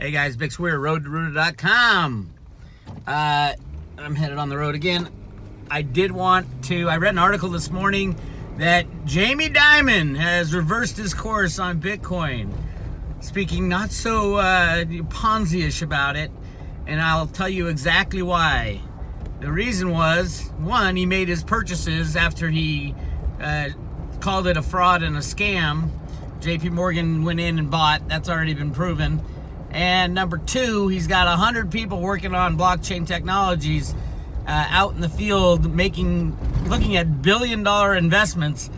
Hey guys, Bix Weir, roadtoroota.com. I'm headed on the road again. I read an article this morning that Jamie Dimon has reversed his course on Bitcoin, speaking not so Ponzi-ish about it, and I'll tell you exactly why. The reason was, one, he made his purchases after he called it a fraud and a scam. JP Morgan went in and bought. That's already been proven. And number two, he's got 100 people working on blockchain technologies out in the field looking at billion-dollar investments.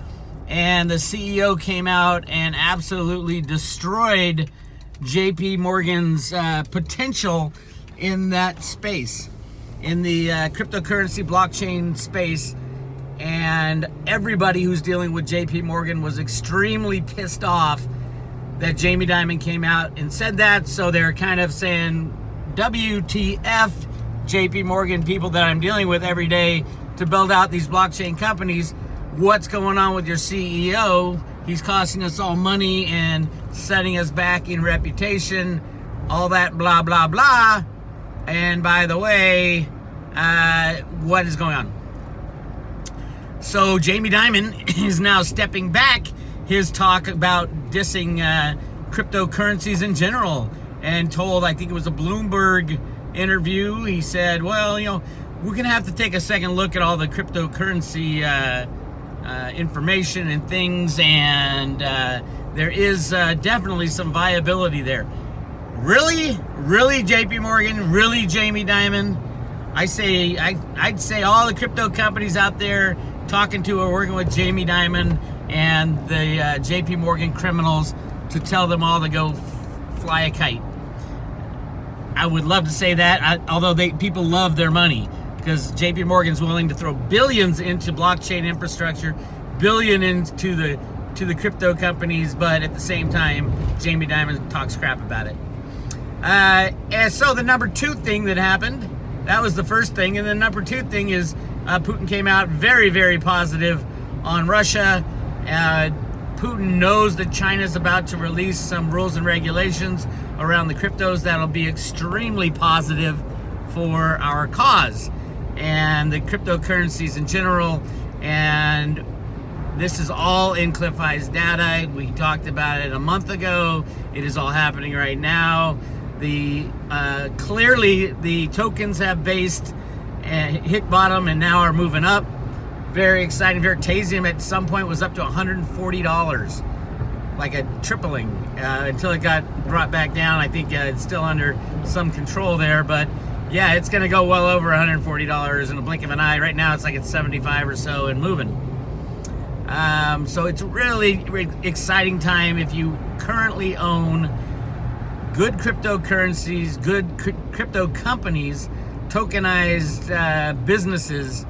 And the CEO came out and absolutely destroyed JP Morgan's potential in that space, in the cryptocurrency blockchain space. And everybody who's dealing with JP Morgan was extremely pissed off that Jamie Dimon came out and said that. So they're kind of saying, WTF, JP Morgan, people that I'm dealing with every day to build out these blockchain companies. What's going on with your CEO? He's costing us all money and setting us back in reputation, all that blah, blah, blah. And by the way, what is going on? So Jamie Dimon is now stepping back his talk about dissing cryptocurrencies in general, and told, I think it was a Bloomberg interview, he said, well, we're going to have to take a second look at all the cryptocurrency information and things, and there is definitely some viability there. Really, JP Morgan? Really, Jamie Dimon? I'd say all the crypto companies out there talking to or working with Jamie Dimon and the JP Morgan criminals to tell them all to go fly a kite. I would love to say that, although people love their money, because JP Morgan's willing to throw billions into blockchain infrastructure, billion into the crypto companies, but at the same time, Jamie Dimon talks crap about it. And so the number two thing that happened, that was the first thing, and the number two thing is Putin came out very, very positive on Russia. Putin knows that China's about to release some rules and regulations around the cryptos that'll be extremely positive for our cause and the cryptocurrencies in general. And this is all in Cliff High's data. We talked about it a month ago. It is all happening right now. Clearly the tokens have based and hit bottom and now are moving up. Very exciting. Vertasium at some point was up to $140, like a tripling, until it got brought back down. I think it's still under some control there, but yeah, it's going to go well over $140 in a blink of an eye. Right now it's like it's 75 or so and moving. So it's really exciting time if you currently own good cryptocurrencies, good crypto companies, tokenized businesses.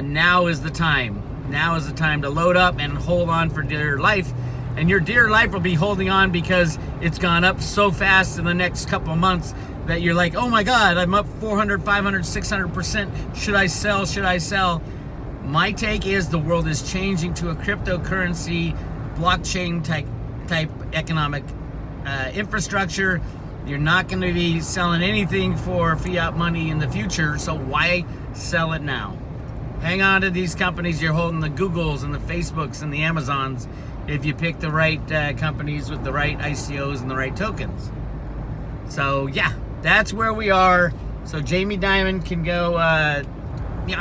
Now is the time. Now is the time to load up and hold on for dear life. And your dear life will be holding on because it's gone up so fast in the next couple of months that you're like, oh my God, I'm up 400, 500, 600%. Should I sell? Should I sell? My take is the world is changing to a cryptocurrency, blockchain type economic infrastructure. You're not going to be selling anything for fiat money in the future, so why sell it now? Hang on to these companies. You're holding the Googles and the Facebooks and the Amazons if you pick the right companies with the right ICOs and the right tokens. So yeah, that's where we are. So Jamie Dimon can go. I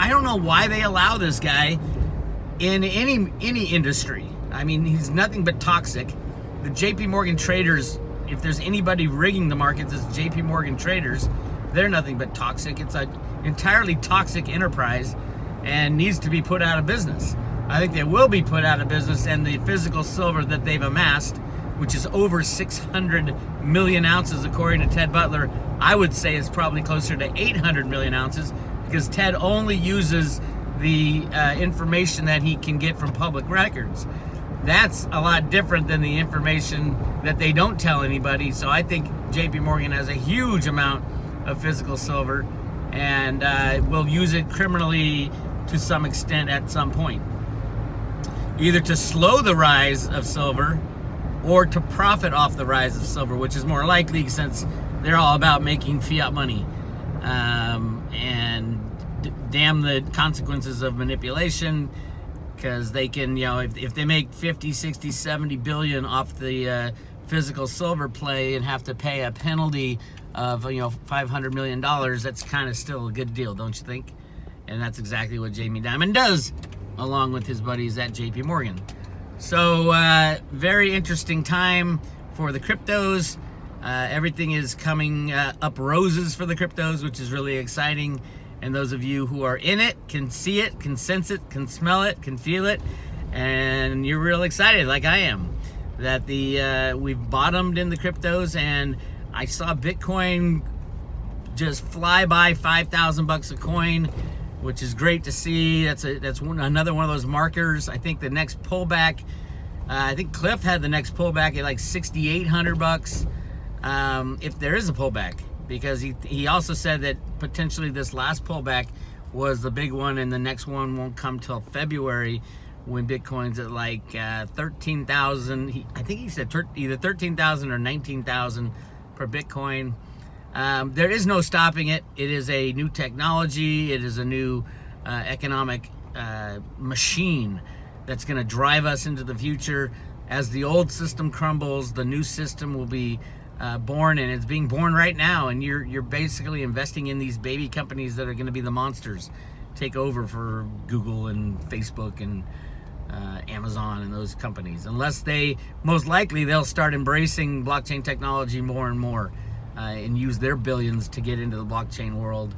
don't know why they allow this guy in any industry. I mean, he's nothing but toxic. The JP Morgan traders, if there's anybody rigging the markets, it's JP Morgan traders. They're nothing but toxic. It's an entirely toxic enterprise and needs to be put out of business. I think they will be put out of business, and the physical silver that they've amassed, which is over 600 million ounces according to Ted Butler, I would say is probably closer to 800 million ounces, because Ted only uses the information that he can get from public records. That's a lot different than the information that they don't tell anybody. So I think JP Morgan has a huge amount of physical silver and will use it criminally to some extent at some point. Either to slow the rise of silver or to profit off the rise of silver, which is more likely since they're all about making fiat money. And damn the consequences of manipulation, because they can, if they make 50, 60, 70 billion off the physical silver play and have to pay a penalty of $500 million, that's kind of still a good deal, don't you think? And that's exactly what Jamie Dimon does, along with his buddies at JP Morgan. So very interesting time for the cryptos. Everything is coming up roses for the cryptos, which is really exciting. And those of you who are in it can see it, can sense it, can smell it, can feel it, and you're real excited, like I am, that we've bottomed in the cryptos. And I saw Bitcoin just fly by $5,000 a coin, which is great to see. That's another one of those markers. I think the next pullback, I think Cliff had the next pullback at like $6,800, if there is a pullback, because he also said that potentially this last pullback was the big one, and the next one won't come till February, when Bitcoin's at like 13,000. I think he said either 13,000 or 19,000 per Bitcoin. There is no stopping it. It is a new technology. It is a new economic machine that's going to drive us into the future. As the old system crumbles, the new system will be born, and it's being born right now. And you're basically investing in these baby companies that are going to be the monsters, take over for Google and Facebook and Amazon and those companies. Unless most likely they'll start embracing blockchain technology more and more. And use their billions to get into the blockchain world.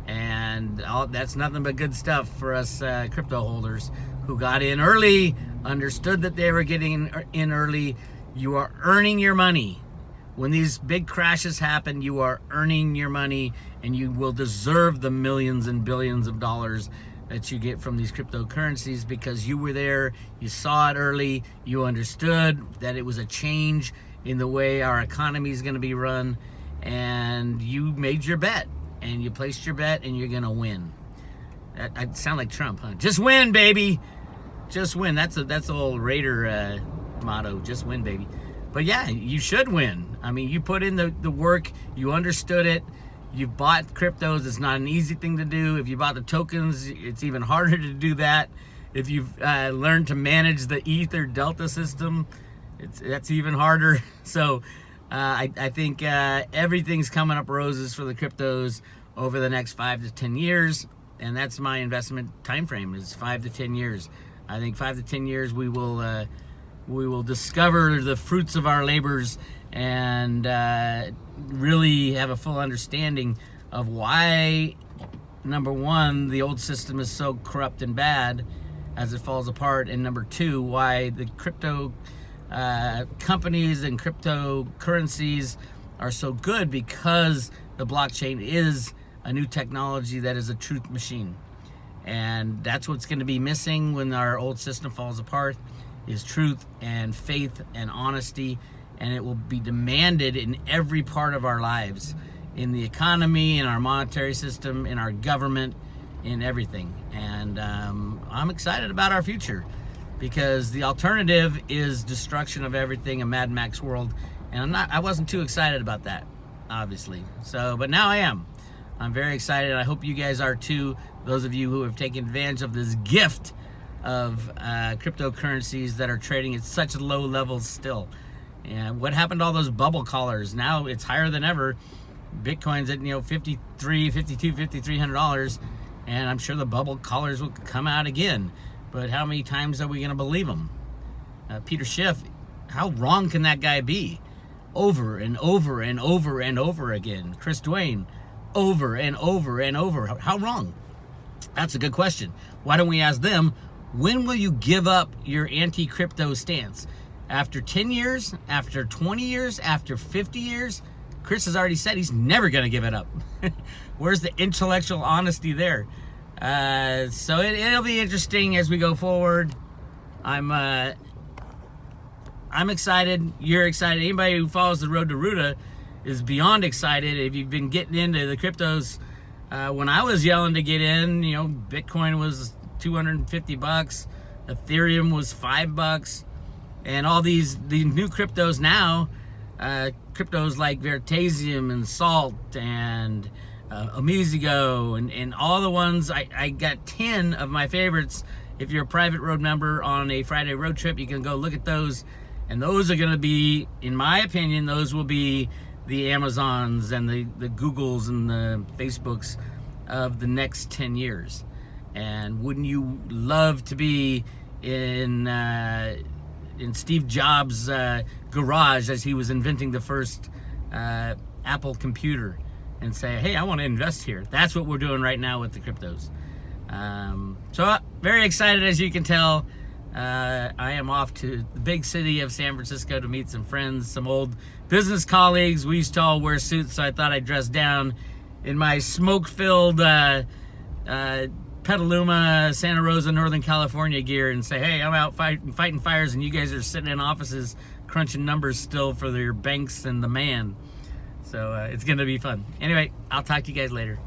And that's nothing but good stuff for us crypto holders who got in early, understood that they were getting in early. You are earning your money. When these big crashes happen, you are earning your money, and you will deserve the millions and billions of dollars that you get from these cryptocurrencies, because you were there, you saw it early, you understood that it was a change in the way our economy is going to be run. And you made your bet, and you placed your bet, and you're gonna win. I sound like Trump, huh? Just win, baby. Just win. That's the old Raider motto. Just win, baby. But yeah, you should win. I mean, you put in the work. You understood it. You bought cryptos. It's not an easy thing to do. If you bought the tokens, it's even harder to do that. If you've learned to manage the Ether Delta system, that's even harder. So. I think everything's coming up roses for the cryptos over the next 5 to 10 years, and that's my investment time frame, is 5 to 10 years. I think 5 to 10 years we will discover the fruits of our labors and really have a full understanding of why, number one, the old system is so corrupt and bad as it falls apart, and number two, why the crypto companies and cryptocurrencies are so good, because the blockchain is a new technology that is a truth machine. And that's what's going to be missing when our old system falls apart, is truth and faith and honesty. And it will be demanded in every part of our lives, in the economy, in our monetary system, in our government, in everything. And I'm excited about our future, because the alternative is destruction of everything, a Mad Max world, and I wasn't too excited about that, obviously. So, but now I am. I'm very excited. I hope you guys are too. Those of you who have taken advantage of this gift of cryptocurrencies that are trading at such low levels still. And what happened to all those bubble collars? Now it's higher than ever. Bitcoin's at $53, $52, $5,300, and I'm sure the bubble collars will come out again. But how many times are we going to believe them? Peter Schiff, how wrong can that guy be? Over and over and over and over again. Chris Duane, over and over and over. How wrong? That's a good question. Why don't we ask them, when will you give up your anti-crypto stance? After 10 years? After 20 years? After 50 years? Chris has already said he's never going to give it up. Where's the intellectual honesty there? So it'll be interesting as we go forward. I'm excited. You're excited. Anybody who follows the road to Ruta is beyond excited. If you've been getting into the cryptos, when I was yelling to get in, Bitcoin was $250, Ethereum was $5. And all these new cryptos now, cryptos like Veritasium and Salt and Amizigo and all the ones, I got 10 of my favorites. If you're a private road member on a Friday road trip, you can go look at those. And those are going to be, in my opinion, those will be the Amazons and the Googles and the Facebooks of the next 10 years. And wouldn't you love to be in Steve Jobs' garage as he was inventing the first Apple computer and say, hey, I want to invest here? That's what we're doing right now with the cryptos. So very excited, as you can tell. I am off to the big city of San Francisco to meet some friends, some old business colleagues. We used to all wear suits, so I thought I'd dress down in my smoke-filled Petaluma, Santa Rosa, Northern California gear and say, hey, I'm out fighting fires and you guys are sitting in offices crunching numbers still for your banks and the man. So it's going to be fun. Anyway, I'll talk to you guys later.